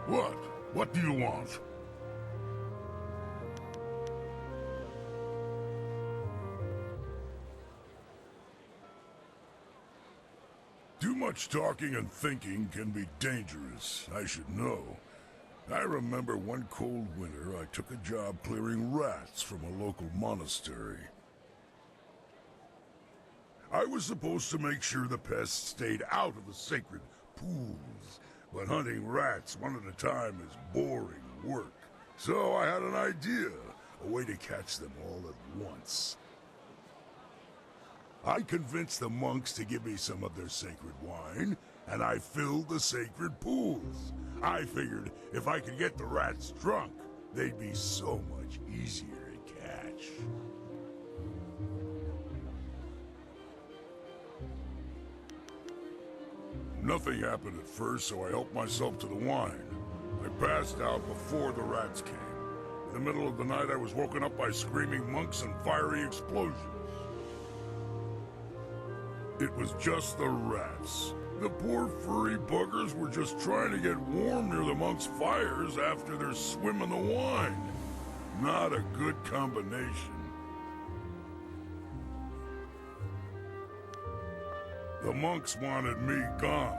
What? What do you want? Too much talking and thinking can be dangerous, I should know. I remember one cold winter I took a job clearing rats from a local monastery. I was supposed to make sure the pests stayed out of the sacred pools, but hunting rats one at a time is boring work. So I had an idea, a way to catch them all at once. I convinced the monks to give me some of their sacred wine, and I filled the sacred pools. I figured if I could get the rats drunk, they'd be so much easier to catch. Nothing happened at first, so I helped myself to the wine. I passed out before the rats came. In the middle of the night, I was woken up by screaming monks and fiery explosions. It was just the rats. The poor furry buggers were just trying to get warm near the monks' fires after their swim in the wine. Not a good combination. The monks wanted me gone.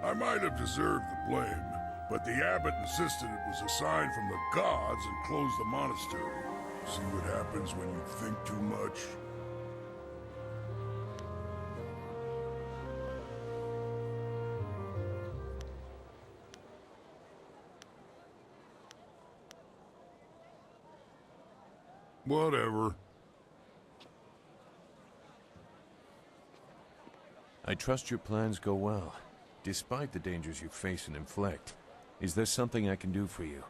I might have deserved the blame, but the abbot insisted it was a sign from the gods and closed the monastery. See what happens when you think too much? Whatever. I trust your plans go well, despite the dangers you face and inflict. Is there something I can do for you?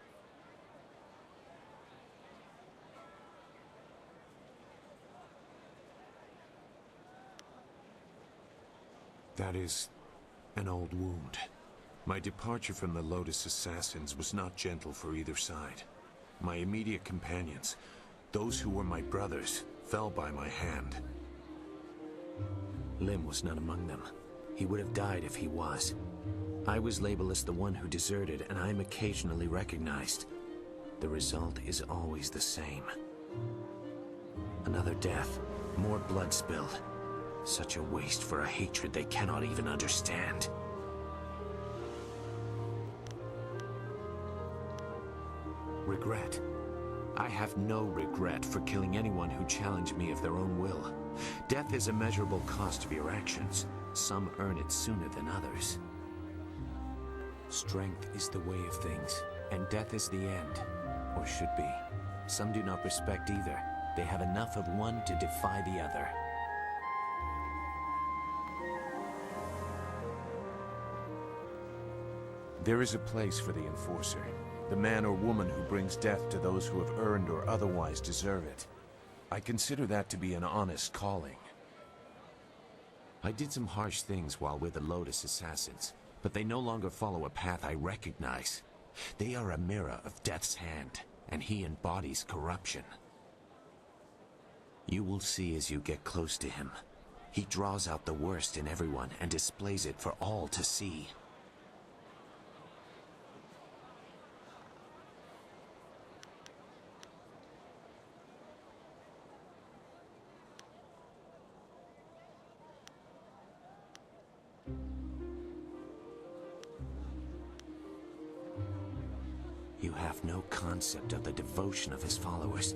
That is an old wound. My departure from the Lotus Assassins was not gentle for either side. My immediate companions, those who were my brothers, fell by my hand. Lim was not among them. He would have died if he was. I was labeled as the one who deserted, and I am occasionally recognized. The result is always the same. Another death, more blood spilled. Such a waste for a hatred they cannot even understand. Regret. I have no regret for killing anyone who challenged me of their own will. Death is a measurable cost of your actions. Some earn it sooner than others. Strength is the way of things, and death is the end, or should be. Some do not respect either. They have enough of one to defy the other. There is a place for the enforcer, the man or woman who brings death to those who have earned or otherwise deserve it. I consider that to be an honest calling. I did some harsh things while with the Lotus Assassins, but they no longer follow a path I recognize. They are a mirror of Death's hand, and he embodies corruption. You will see as you get close to him. He draws out the worst in everyone and displays it for all to see. You have no concept of the devotion of his followers.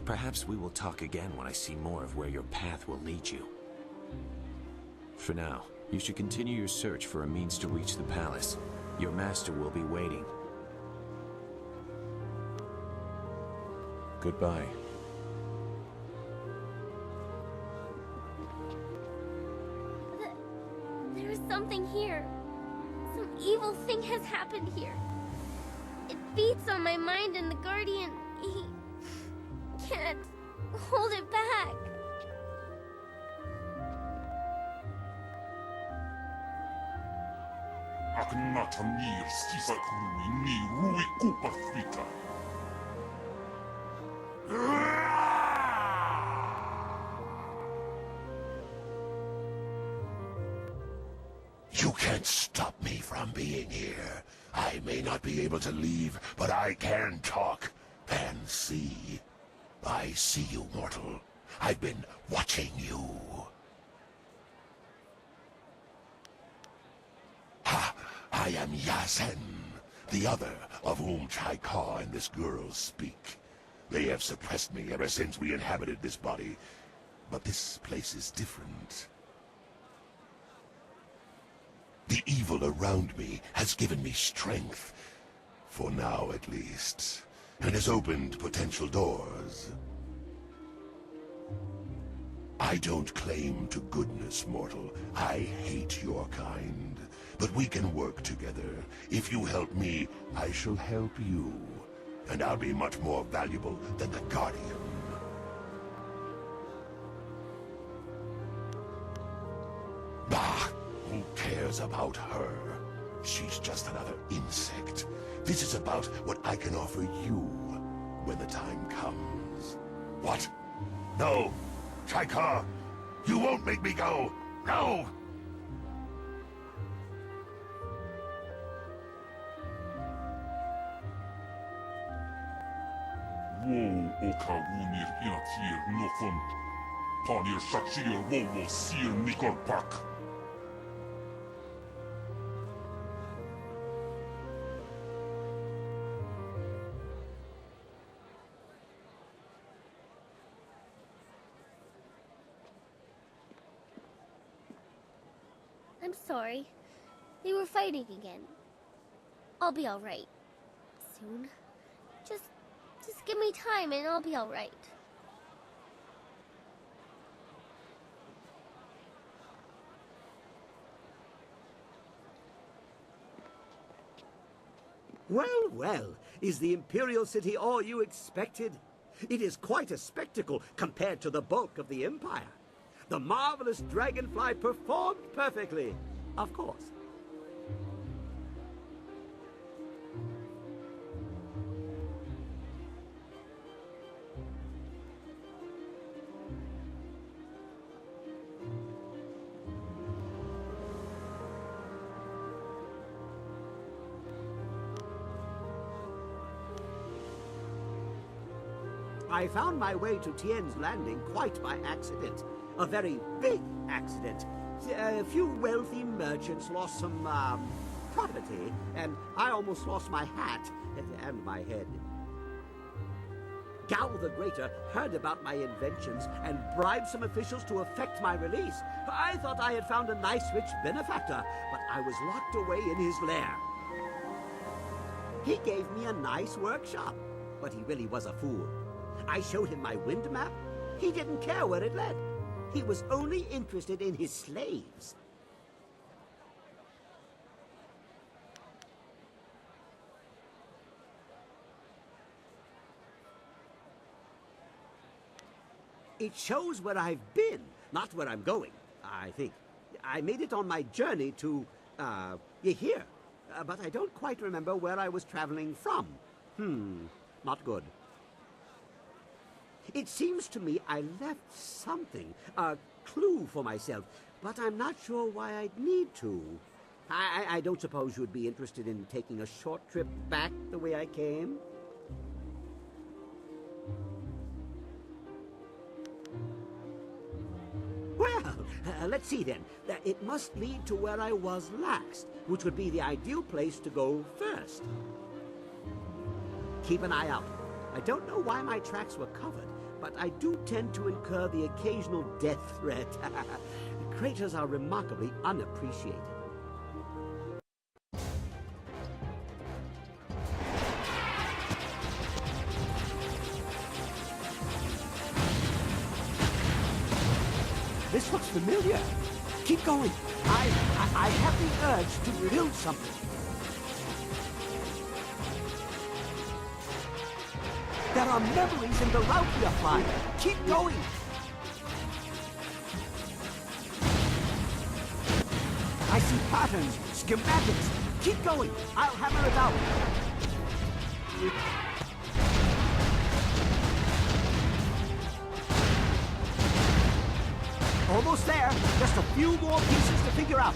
Perhaps we will talk again when I see more of where your path will lead you. For now, you should continue your search for a means to reach the palace. Your master will be waiting. Goodbye. There is something here. Some evil thing has happened here. It beats on my mind, and the Guardian, he can't hold it back. Aknatamir sisakuni ni rui kupafita. You can't stop me from being here. I may not be able to leave, but I can talk and see. I see you, mortal. I've been watching you. Ha! I am Yasen, the other of whom Chaika and this girl speak. They have suppressed me ever since we inhabited this body. But this place is different. The evil around me has given me strength, for now at least, and has opened potential doors. I don't claim to goodness, mortal. I hate your kind. But we can work together. If you help me, I shall help you. And I'll be much more valuable than the Guardian. Bah! Who cares about her? She's just another insect. This is about what I can offer you when the time comes. What? No! Chaika! You won't make me go! No! Wow, okawunir inatir nokon. Panir shachir wowo sir nikorpak. I'm sorry. They were fighting again. I'll be alright. Soon. Just give me time and I'll be alright. Well, well, is the Imperial City all you expected? It is quite a spectacle compared to the bulk of the Empire. The marvelous dragonfly performed perfectly, of course. I found my way to Tien's Landing quite by accident. A very big accident. A few wealthy merchants lost some, property, and I almost lost my hat and my head. Gao the Greater heard about my inventions and bribed some officials to effect my release. I thought I had found a nice rich benefactor, but I was locked away in his lair. He gave me a nice workshop, but he really was a fool. I showed him my wind map. He didn't care where it led. He was only interested in his slaves. It shows where I've been, not where I'm going, I think. I made it on my journey to, here. But I don't quite remember where I was traveling from. Not good. It seems to me I left something, a clue for myself, but I'm not sure why I'd need to. I don't suppose you'd be interested in taking a short trip back the way I came? Well, let's see then. It must lead to where I was last, which would be the ideal place to go first. Keep an eye out. I don't know why my tracks were covered, but I do tend to incur the occasional death threat. Craters are remarkably unappreciated. This looks familiar. Keep going. I have the urge to build something. There are memories in the route we are flying. Keep going. I see patterns, schematics. Keep going. I'll hammer it out. Almost there. Just a few more pieces to figure out.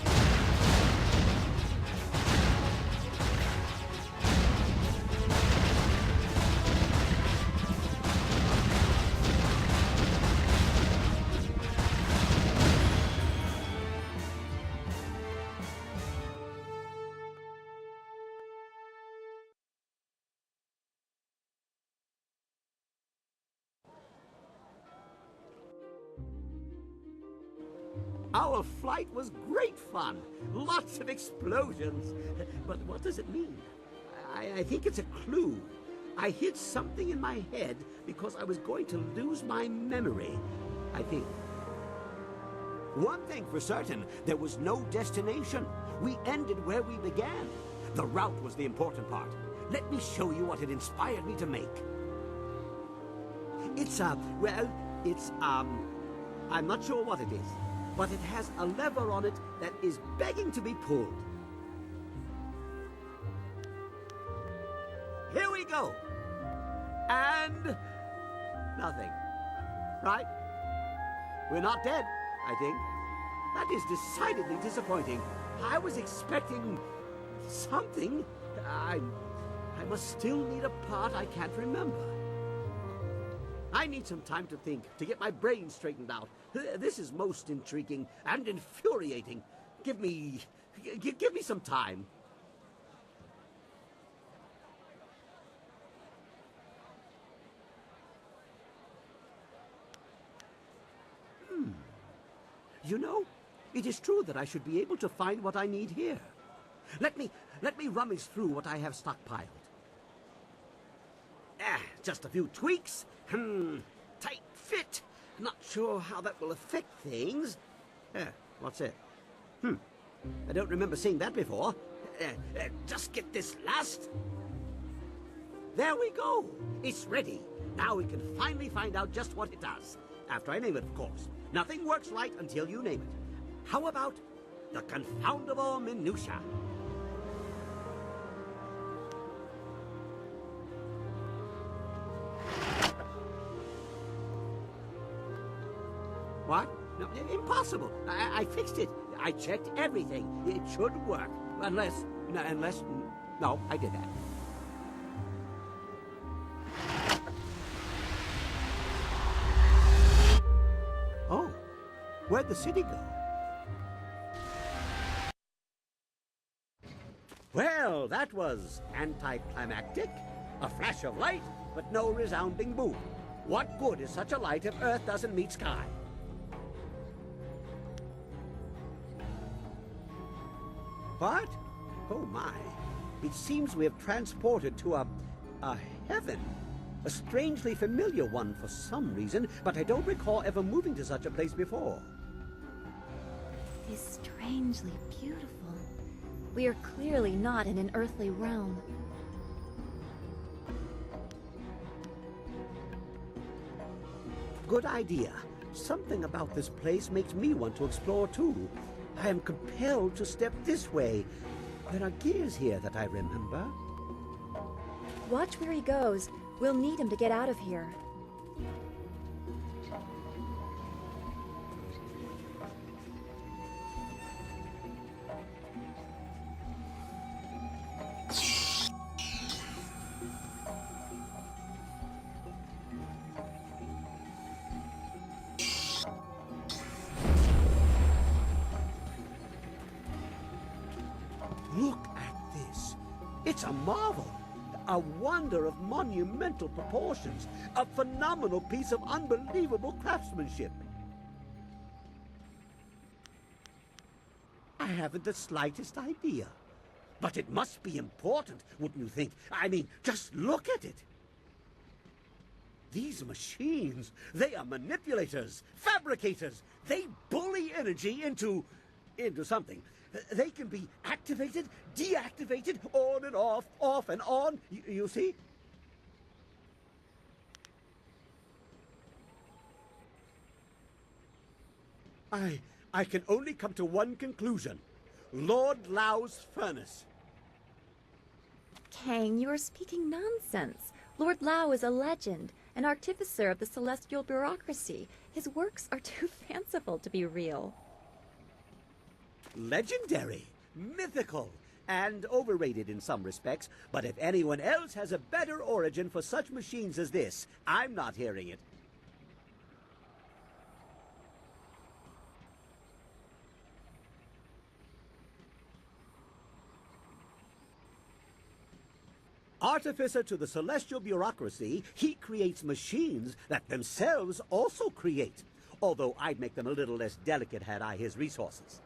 Our flight was great fun. Lots of explosions. But what does it mean? I think it's a clue. I hid something in my head because I was going to lose my memory, I think. One thing for certain, there was no destination. We ended where we began. The route was the important part. Let me show you what it inspired me to make. I'm not sure what it is, but it has a lever on it that is begging to be pulled. Here we go. And nothing. Right? We're not dead, I think. That is decidedly disappointing. I was expecting something. I must still need a part I can't remember. I need some time to think, to get my brain straightened out. This is most intriguing and infuriating. Give me some time. You know, it is true that I should be able to find what I need here. Let me rummage through what I have stockpiled. Just a few tweaks. Tight fit. Not sure how that will affect things. What's it? I don't remember seeing that before. Just get this last. There we go. It's ready. Now we can finally find out just what it does. After I name it, of course. Nothing works right until you name it. How about the confoundable minutia? What? No, impossible. I fixed it. I checked everything. It should work. Unless... No, I did that. Oh, where'd the city go? Well, that was anticlimactic. A flash of light, but no resounding boom. What good is such a light if Earth doesn't meet sky? What? Oh my. It seems we have transported to a heaven. A strangely familiar one for some reason, but I don't recall ever moving to such a place before. It is strangely beautiful. We are clearly not in an earthly realm. Good idea. Something about this place makes me want to explore too. I am compelled to step this way. There are gears here that I remember. Watch where he goes. We'll need him to get out of here. Look at this. It's a marvel. A wonder of monumental proportions. A phenomenal piece of unbelievable craftsmanship. I haven't the slightest idea. But it must be important, wouldn't you think? I mean, just look at it. These machines, they are manipulators, fabricators. They bully energy into something. They can be activated, deactivated, on and off and on. You see? I can only come to one conclusion. Lord Lau's furnace. Kang, you are speaking nonsense. Lord Lao is a legend, an artificer of the celestial bureaucracy. His works are too fanciful to be real. Legendary, mythical, and overrated in some respects, but if anyone else has a better origin for such machines as this, I'm not hearing it. Artificer to the celestial bureaucracy, he creates machines that themselves also create. although I'd make them a little less delicate had I his resources.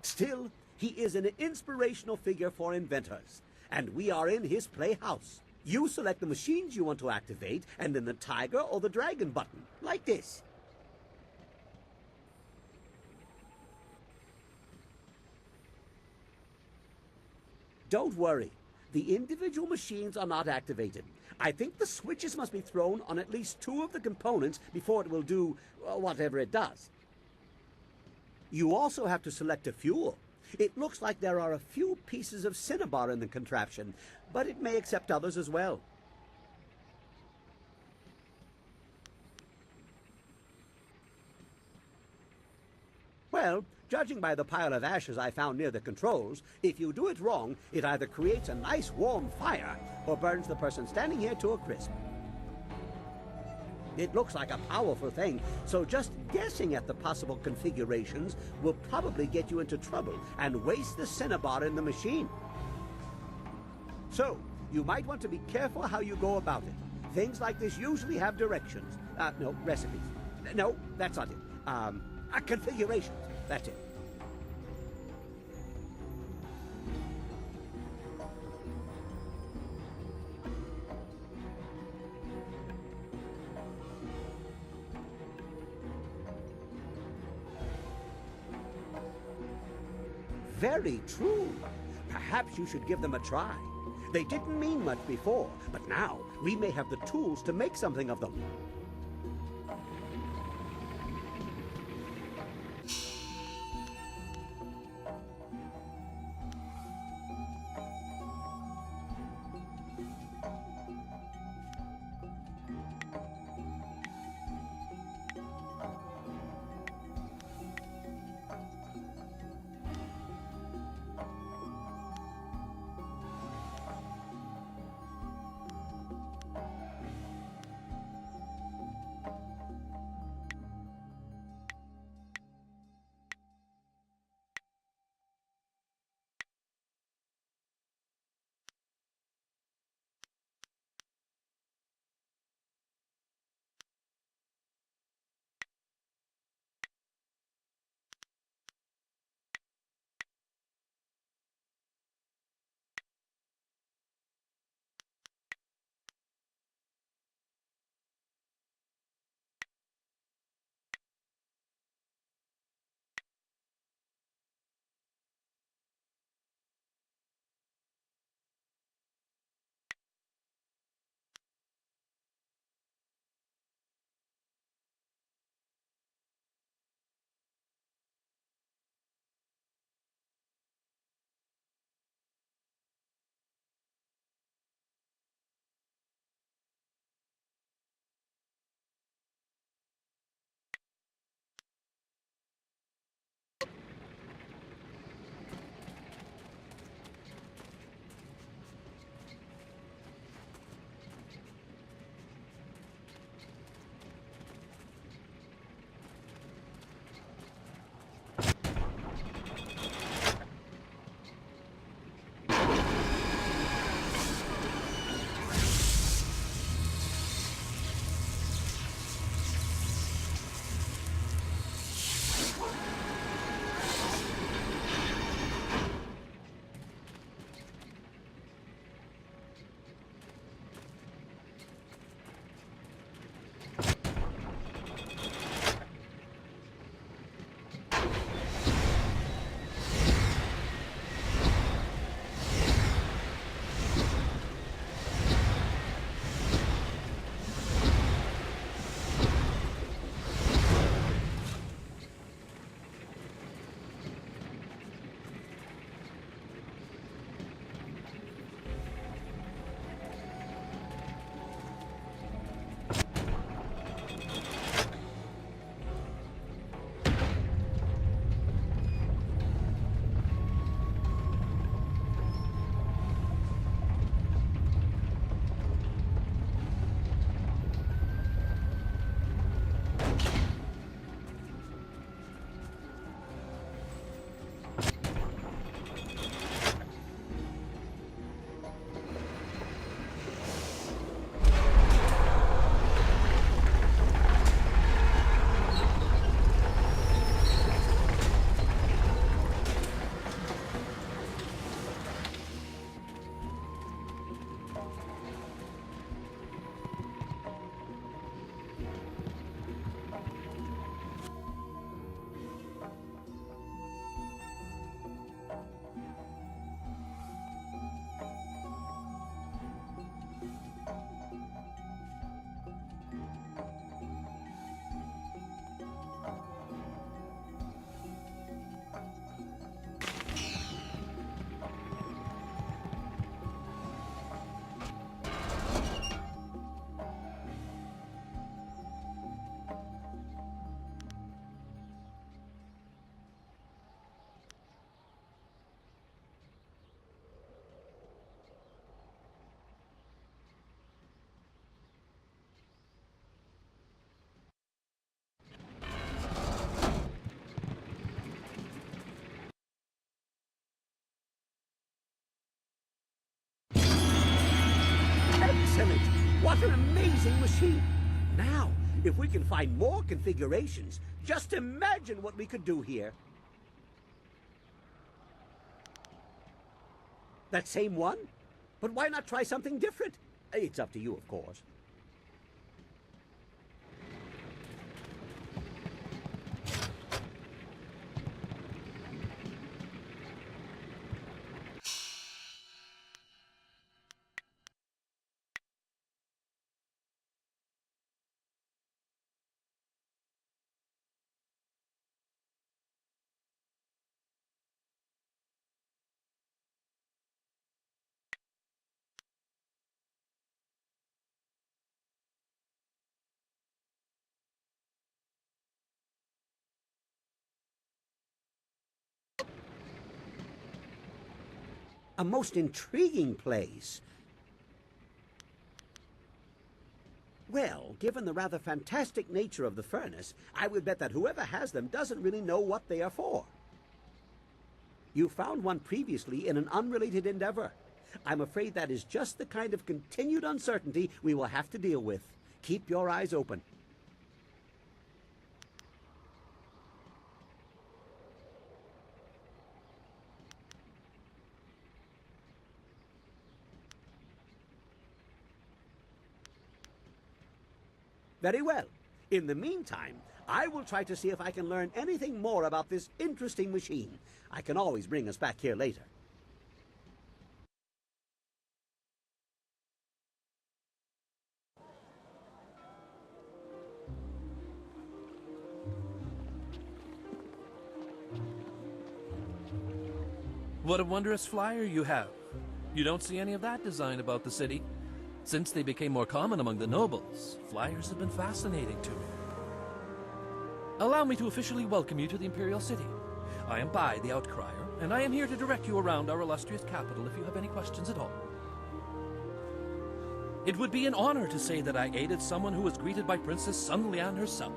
Still, he is an inspirational figure for inventors, and we are in his playhouse. You select the machines you want to activate, and then the tiger or the dragon button, like this. Don't worry. The individual machines are not activated. I think the switches must be thrown on at least 2 of the components before it will do whatever it does. You also have to select a fuel. It looks like there are a few pieces of cinnabar in the contraption, but it may accept others as well. Well, judging by the pile of ashes I found near the controls, if you do it wrong, it either creates a nice warm fire or burns the person standing here to a crisp. It looks like a powerful thing, so just guessing at the possible configurations will probably get you into trouble and waste the cinnabar in the machine. So, you might want to be careful how you go about it. Things like this usually have directions. No, recipes. No, that's not it. Configurations. That's it. Very true. Perhaps you should give them a try. They didn't mean much before, but now we may have the tools to make something of them. amazing machine. Now, if we can find more configurations, just imagine what we could do here. That same one? But why not try something different? It's up to you, of course. A most intriguing place. Well, given the rather fantastic nature of the furnace, I would bet that whoever has them doesn't really know what they are for. You found one previously in an unrelated endeavor. I'm afraid that is just the kind of continued uncertainty we will have to deal with. Keep your eyes open. Very well. In the meantime, I will try to see if I can learn anything more about this interesting machine. I can always bring us back here later. What a wondrous flyer you have. You don't see any of that design about the city. Since they became more common among the nobles, flyers have been fascinating to me. Allow me to officially welcome you to the Imperial City. I am Bai, the Outcrier, and I am here to direct you around our illustrious capital if you have any questions at all. It would be an honor to say that I aided someone who was greeted by Princess Sun Lian herself.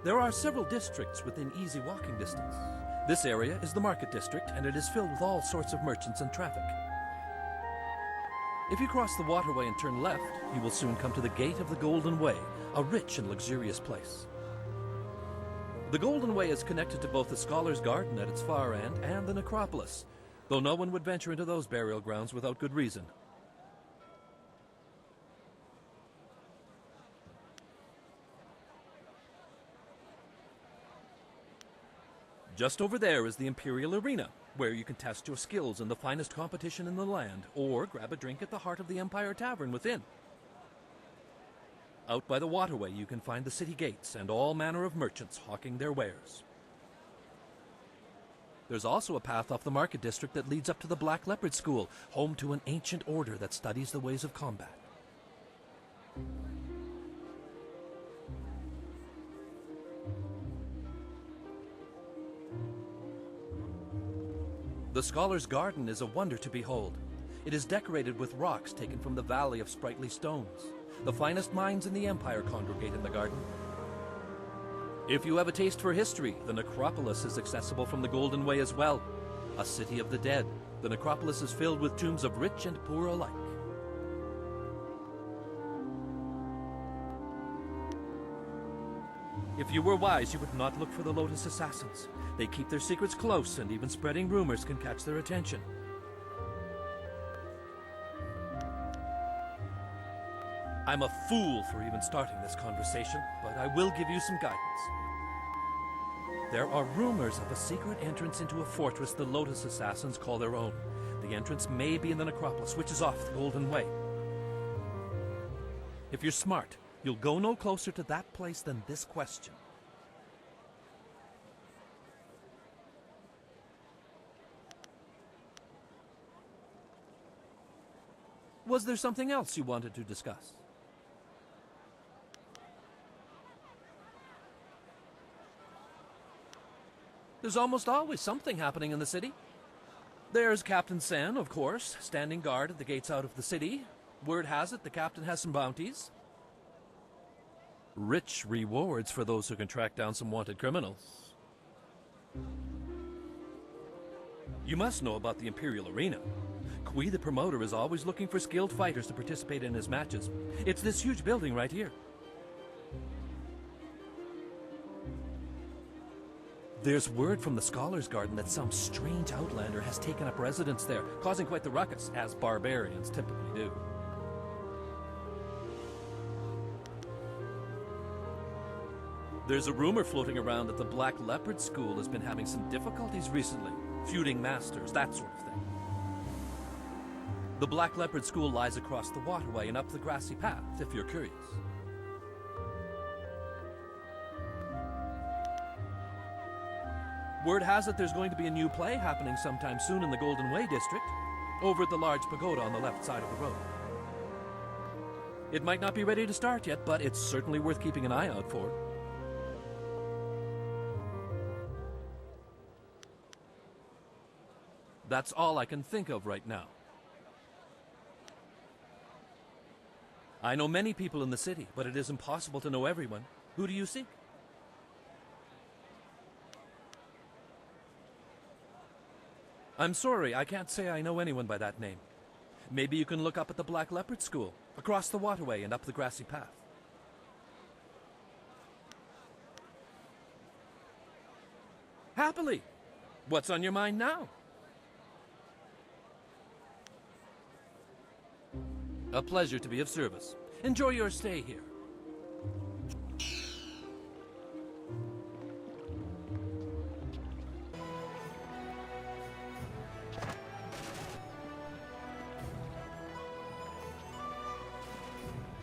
There are several districts within easy walking distance. This area is the market district, and it is filled with all sorts of merchants and traffic. If you cross the waterway and turn left, you will soon come to the Gate of the Golden Way, a rich and luxurious place. The Golden Way is connected to both the Scholar's Garden at its far end and the necropolis, though no one would venture into those burial grounds without good reason. Just over there is the Imperial Arena, where you can test your skills in the finest competition in the land, or grab a drink at the heart of the Empire Tavern within. Out by the waterway you can find the city gates and all manner of merchants hawking their wares. There's also a path off the market district that leads up to the Black Leopard School, home to an ancient order that studies the ways of combat. The Scholar's Garden is a wonder to behold. It is decorated with rocks taken from the Valley of Sprightly Stones. The finest minds in the Empire congregate in the garden. If you have a taste for history, the necropolis is accessible from the Golden Way as well. A city of the dead, the necropolis is filled with tombs of rich and poor alike. If you were wise, you would not look for the Lotus Assassins. They keep their secrets close, and even spreading rumors can catch their attention. I'm a fool for even starting this conversation, but I will give you some guidance. There are rumors of a secret entrance into a fortress the Lotus Assassins call their own. The entrance may be in the necropolis, which is off the Golden Way. If you're smart, you'll go no closer to that place than this question. Was there something else you wanted to discuss? There's almost always something happening in the city. There's Captain Sen, of course, standing guard at the gates out of the city. Word has it the captain has some bounties. Rich rewards for those who can track down some wanted criminals. You must know about the Imperial Arena. Kui, the promoter, is always looking for skilled fighters to participate in his matches. It's this huge building right here. There's word from the Scholars Garden that some strange outlander has taken up residence there, causing quite the ruckus, as barbarians typically do. There's a rumor floating around that the Black Leopard School has been having some difficulties recently, feuding masters, that sort of thing. The Black Leopard School lies across the waterway and up the grassy path, if you're curious. Word has it there's going to be a new play happening sometime soon in the Golden Way district, over at the large pagoda on the left side of the road. It might not be ready to start yet, but it's certainly worth keeping an eye out for. That's all I can think of right now. I know many people in the city, but it is impossible to know everyone. Who do you seek? I'm sorry, I can't say I know anyone by that name. Maybe you can look up at the Black Leopard School, across the waterway and up the grassy path. Happily. What's on your mind now? A pleasure to be of service. Enjoy your stay here.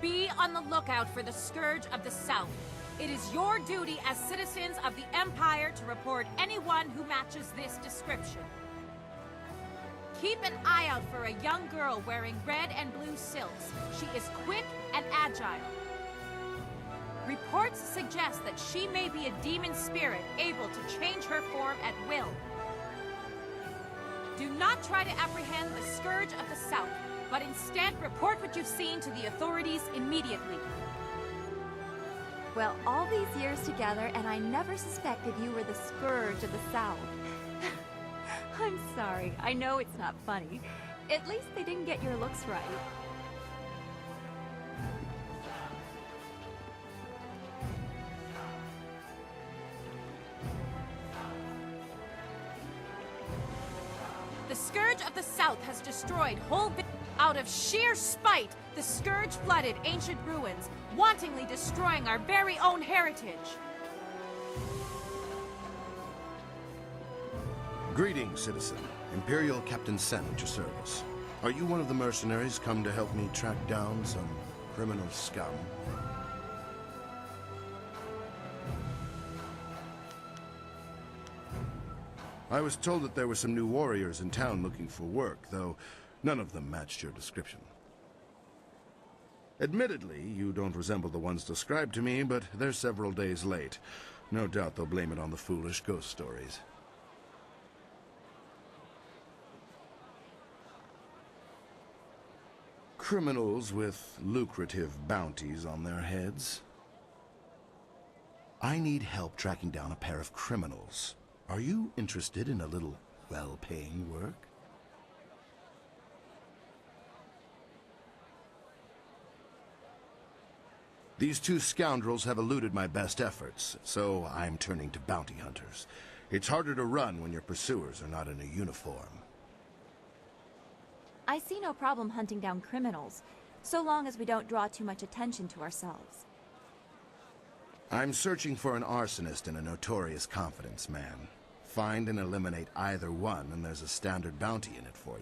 Be on the lookout for the Scourge of the South. It is your duty as citizens of the Empire to report anyone who matches this description. Keep an eye out for a young girl wearing red and blue silks. She is quick and agile. Reports suggest that she may be a demon spirit able to change her form at will. Do not try to apprehend the Scourge of the South, but instead report what you've seen to the authorities immediately. Well, all these years together, and I never suspected you were the Scourge of the South. I'm sorry. I know it's not funny. At least they didn't get your looks right. The Scourge of the South has destroyed whole out of sheer spite. The Scourge flooded ancient ruins, wantonly destroying our very own heritage. Greetings, citizen. Imperial Captain Sen at your service. Are you one of the mercenaries come to help me track down some criminal scum? I was told that there were some new warriors in town looking for work, though none of them matched your description. Admittedly, you don't resemble the ones described to me, but they're several days late. No doubt they'll blame it on the foolish ghost stories. Criminals with lucrative bounties on their heads. I need help tracking down a pair of criminals. Are you interested in a little well-paying work? These two scoundrels have eluded my best efforts, so I'm turning to bounty hunters. It's harder to run when your pursuers are not in a uniform. I see no problem hunting down criminals, so long as we don't draw too much attention to ourselves. I'm searching for an arsonist and a notorious confidence man. Find and eliminate either one, and there's a standard bounty in it for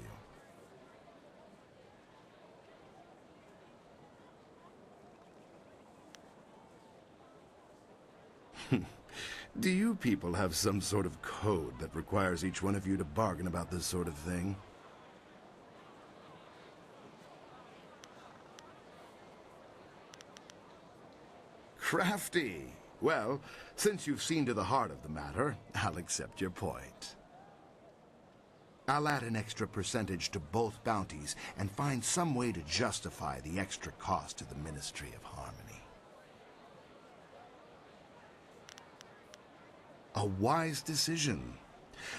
you. Do you people have some sort of code that requires each one of you to bargain about this sort of thing? Crafty. Well, since you've seen to the heart of the matter, I'll accept your point. I'll add an extra percentage to both bounties and find some way to justify the extra cost to the Ministry of Harmony. A wise decision.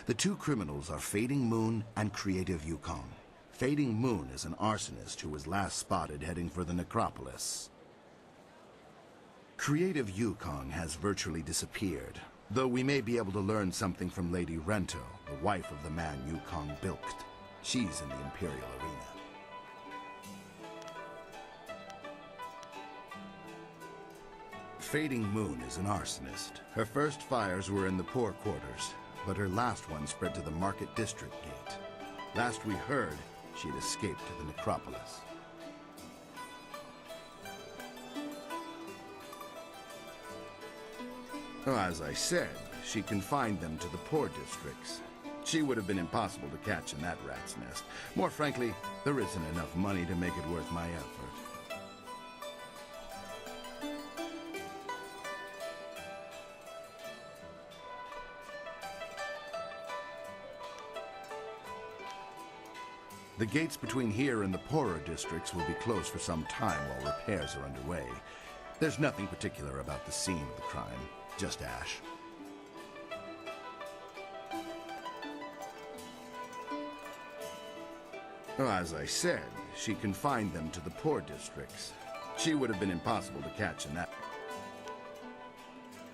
The two criminals are Fading Moon and Creative Yukong. Fading Moon is an arsonist who was last spotted heading for the necropolis. Creative Yukong has virtually disappeared, though we may be able to learn something from Lady Rento, the wife of the man Yukong bilked. She's in the Imperial Arena. Fading Moon is an arsonist. Her first fires were in the poor quarters, but her last one spread to the Market District Gate. Last we heard, she had escaped to the necropolis. Well, as I said, she confined them to the poor districts. She would have been impossible to catch in that rat's nest. More frankly, there isn't enough money to make it worth my effort. The gates between here and the poorer districts will be closed for some time while repairs are underway. There's nothing particular about the scene of the crime, just ash. Well, as I said, she confined them to the poor districts. She would have been impossible to catch in that.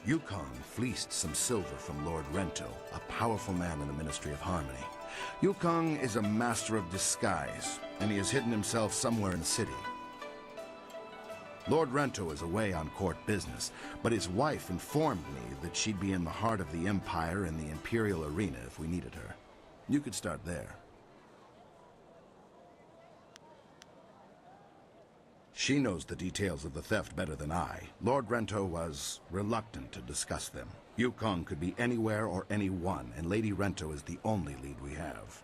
Yukong fleeced some silver from Lord Rento, a powerful man in the Ministry of Harmony. Yukong is a master of disguise, and he has hidden himself somewhere in the city. Lord Rento is away on court business, but his wife informed me that she'd be in the heart of the Empire in the Imperial Arena if we needed her. You could start there. She knows the details of the theft better than I. Lord Rento was reluctant to discuss them. Yukong could be anywhere or anyone, and Lady Rento is the only lead we have.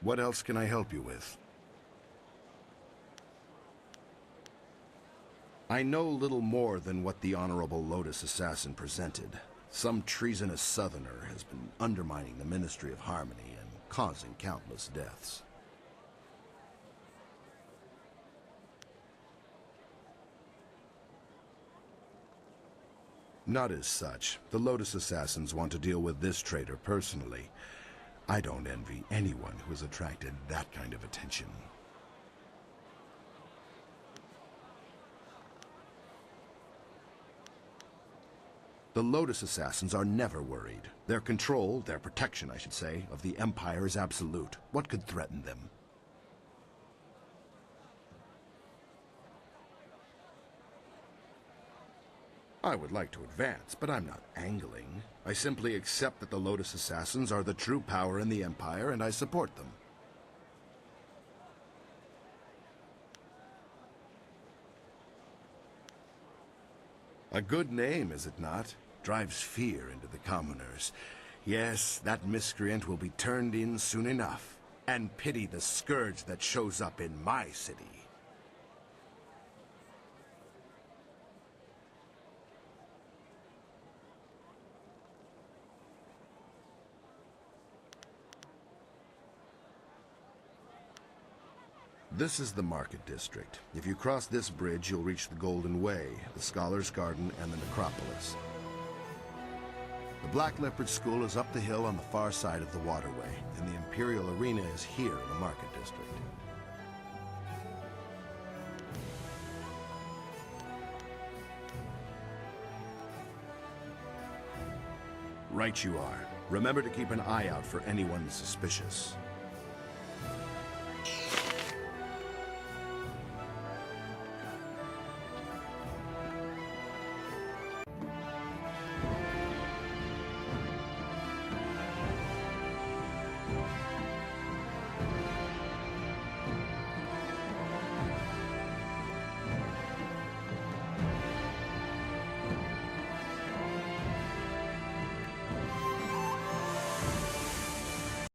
What else can I help you with? I know little more than what the Honorable Lotus Assassin presented. Some treasonous Southerner has been undermining the Ministry of Harmony and causing countless deaths. Not as such. The Lotus Assassins want to deal with this traitor personally. I don't envy anyone who has attracted that kind of attention. The Lotus Assassins are never worried. Their control, their protection, I should say, of the Empire is absolute. What could threaten them? I would like to advance, but I'm not angling. I simply accept that the Lotus Assassins are the true power in the Empire, and I support them. A good name, is it not? Drives fear into the commoners. Yes, that miscreant will be turned in soon enough. And pity the scourge that shows up in my city. This is the Market District. If you cross this bridge, you'll reach the Golden Way, the Scholar's Garden, and the Necropolis. The Black Leopard School is up the hill on the far side of the waterway, and the Imperial Arena is here in the Market District. Right you are. Remember to keep an eye out for anyone suspicious.